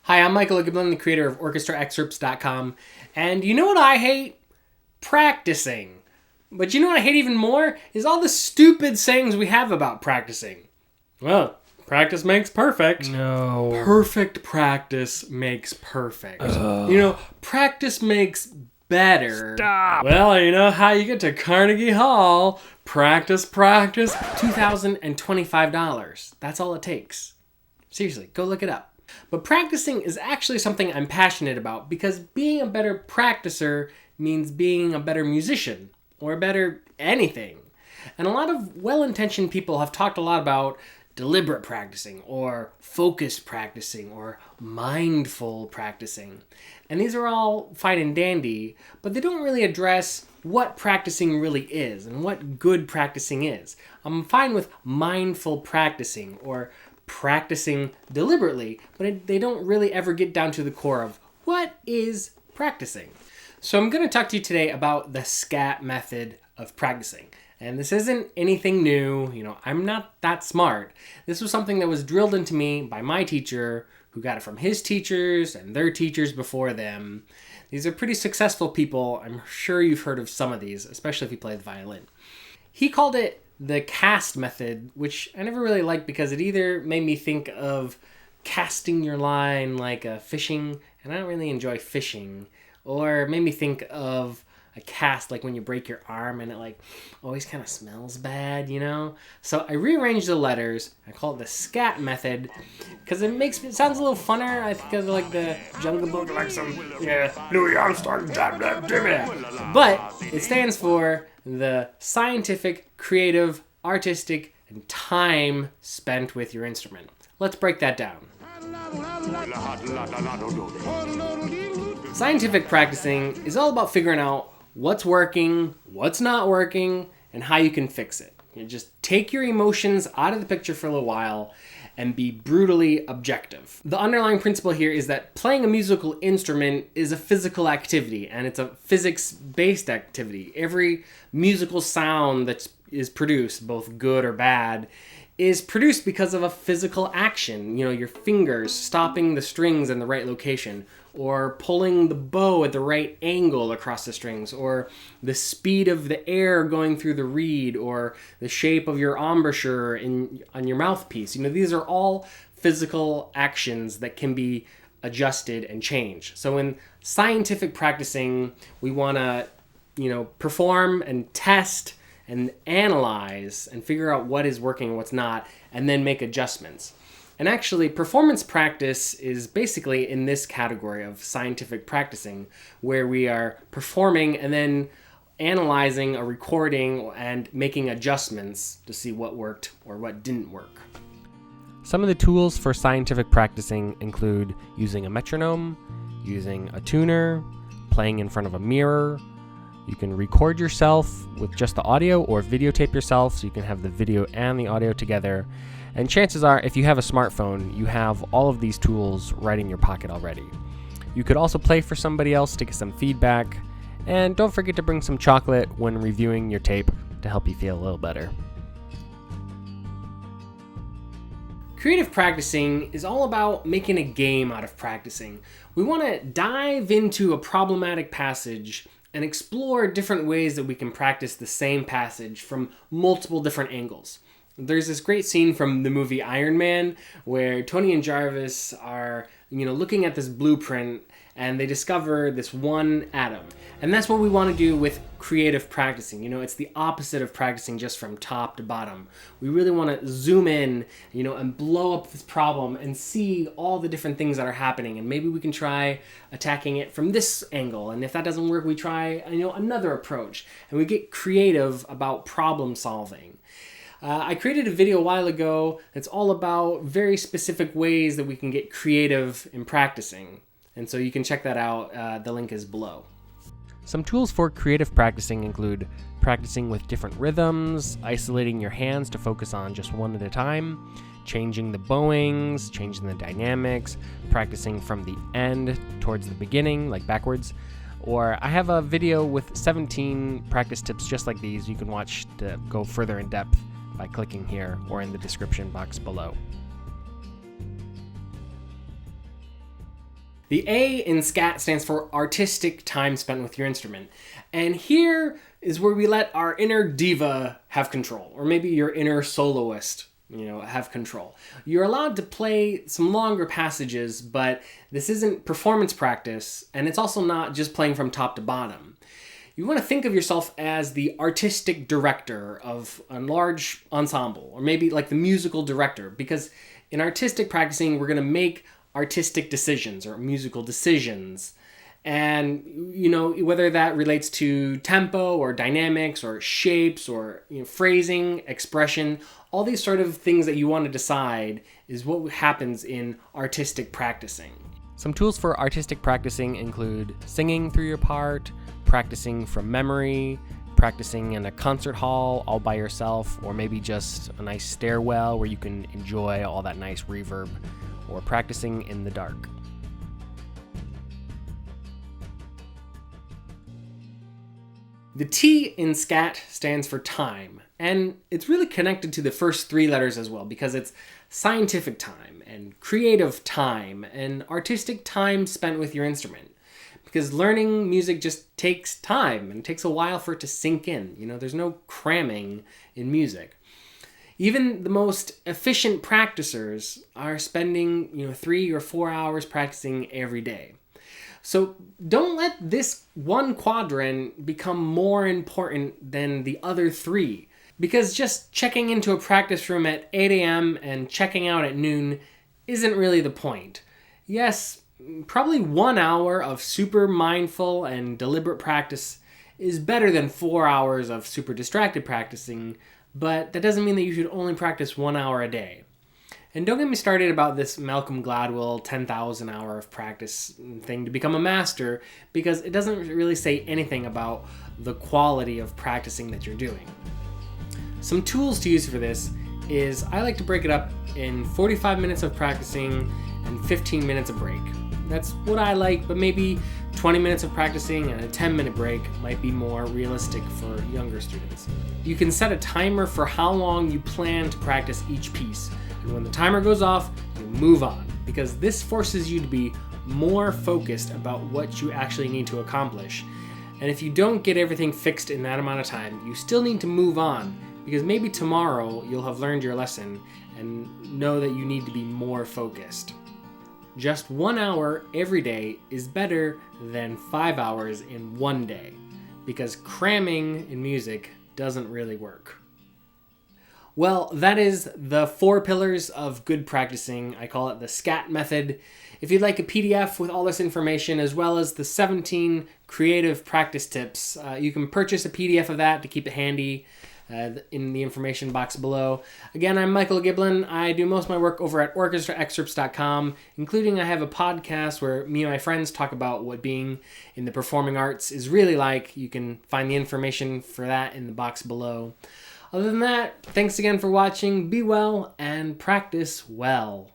Hi, I'm Michael Giblin, the creator of OrchestraExcerpts.com, and you know what I hate? Practicing. But you know what I hate even more? Is all the stupid sayings we have about practicing. Well, practice makes perfect. No. Perfect practice makes perfect. Practice makes better. Stop. Well, you know how you get to Carnegie Hall. Practice. $2,025. That's all it takes. Seriously, go look it up. But practicing is actually something I'm passionate about because being a better practicer means being a better musician or a better anything. And a lot of well-intentioned people have talked a lot about deliberate practicing or focused practicing or mindful practicing. And these are all fine and dandy, but they don't really address what practicing really is and what good practicing is. I'm fine with mindful practicing or practicing deliberately, but they don't really ever get down to the core of what is practicing. So I'm going to talk to you today about the S.C.A.T method of practicing. And this isn't anything new. I'm not that smart. This was something that was drilled into me by my teacher, who got it from his teachers and their teachers before them. These are pretty successful people. I'm sure you've heard of some of these, especially if you play the violin. He called it the C.A.S.T method, which I never really liked because it either made me think of casting your line like fishing, and I don't really enjoy fishing, or made me think of a cast like when you break your arm and it always kind of smells bad, So I rearranged the letters. I call it the S.C.A.T method because it sounds a little funner. I think of the Jungle Book, like some Louis Armstrong, but it stands for the scientific, creative, artistic, and time spent with your instrument. Let's break that down. Scientific practicing is all about figuring out what's working, what's not working, and how you can fix it. You just take your emotions out of the picture for a little while and be brutally objective. The underlying principle here is that playing a musical instrument is a physical activity, and it's a physics-based activity. Every musical sound that is produced, both good or bad, is produced because of a physical action. Your fingers stopping the strings in the right location, or pulling the bow at the right angle across the strings, or the speed of the air going through the reed, or the shape of your embouchure on your mouthpiece. These are all physical actions that can be adjusted and changed. So in scientific practicing, we want to, perform and test and analyze and figure out what is working and what's not, and then make adjustments. And actually, performance practice is basically in this category of scientific practicing, where we are performing and then analyzing a recording and making adjustments to see what worked or what didn't work. Some of the tools for scientific practicing include using a metronome, using a tuner, playing in front of a mirror. You can record yourself with just the audio or videotape yourself so you can have the video and the audio together. And chances are, if you have a smartphone, you have all of these tools right in your pocket already. You could also play for somebody else to get some feedback. And don't forget to bring some chocolate when reviewing your tape to help you feel a little better. Creative practicing is all about making a game out of practicing. We want to dive into a problematic passage and explore different ways that we can practice the same passage from multiple different angles. There's this great scene from the movie Iron Man where Tony and Jarvis are, looking at this blueprint and they discover this one atom. And that's what we want to do with creative practicing. It's the opposite of practicing just from top to bottom. We really want to zoom in, and blow up this problem and see all the different things that are happening. And maybe we can try attacking it from this angle. And if that doesn't work, we try, another approach. And we get creative about problem solving. I created a video a while ago that's all about very specific ways that we can get creative in practicing. And so you can check that out. The link is below. Some tools for creative practicing include practicing with different rhythms, isolating your hands to focus on just one at a time, changing the bowings, changing the dynamics, practicing from the end towards the beginning, like backwards. Or I have a video with 17 practice tips just like these you can watch to go further in depth by clicking here or in the description box below. The A in S.C.A.T stands for artistic time spent with your instrument. And here is where we let our inner diva have control, or maybe your inner soloist, have control. You're allowed to play some longer passages, but this isn't performance practice, and it's also not just playing from top to bottom. You want to think of yourself as the artistic director of a large ensemble, or maybe like the musical director, because in artistic practicing, we're going to make artistic decisions or musical decisions. And, whether that relates to tempo or dynamics or shapes or phrasing, expression, all these sort of things that you want to decide is what happens in artistic practicing. Some tools for artistic practicing include singing through your part, practicing from memory, practicing in a concert hall all by yourself, or maybe just a nice stairwell where you can enjoy all that nice reverb, or practicing in the dark. The T in S.C.A.T stands for time, and it's really connected to the first three letters as well, because it's scientific time and creative time and artistic time spent with your instrument. Because learning music just takes time, and it takes a while for it to sink in. There's no cramming in music. Even the most efficient practicers are spending 3 or 4 hours practicing every day. So don't let this one quadrant become more important than the other three, because just checking into a practice room at 8 a.m. and checking out at noon isn't really the point. Yes, probably 1 hour of super mindful and deliberate practice is better than 4 hours of super distracted practicing, but that doesn't mean that you should only practice 1 hour a day. And don't get me started about this Malcolm Gladwell 10,000 hour of practice thing to become a master, because it doesn't really say anything about the quality of practicing that you're doing. Some tools to use for this is I like to break it up in 45 minutes of practicing and 15 minutes of break. That's what I like, but maybe 20 minutes of practicing and a 10-minute break might be more realistic for younger students. You can set a timer for how long you plan to practice each piece. And when the timer goes off, you move on, because this forces you to be more focused about what you actually need to accomplish. And if you don't get everything fixed in that amount of time, you still need to move on, because maybe tomorrow you'll have learned your lesson and know that you need to be more focused. Just 1 hour every day is better than 5 hours in one day, because cramming in music doesn't really work. Well, that is the 4 pillars of good practicing. I call it the S.C.A.T method. If you'd like a PDF with all this information, as well as the 17 creative practice tips, you can purchase a PDF of that to keep it handy in the information box below. Again, I'm Michael Giblin. I do most of my work over at orchestraexcerpts.com, including I have a podcast where me and my friends talk about what being in the performing arts is really like. You can find the information for that in the box below. Other than that, thanks again for watching. Be well and practice well.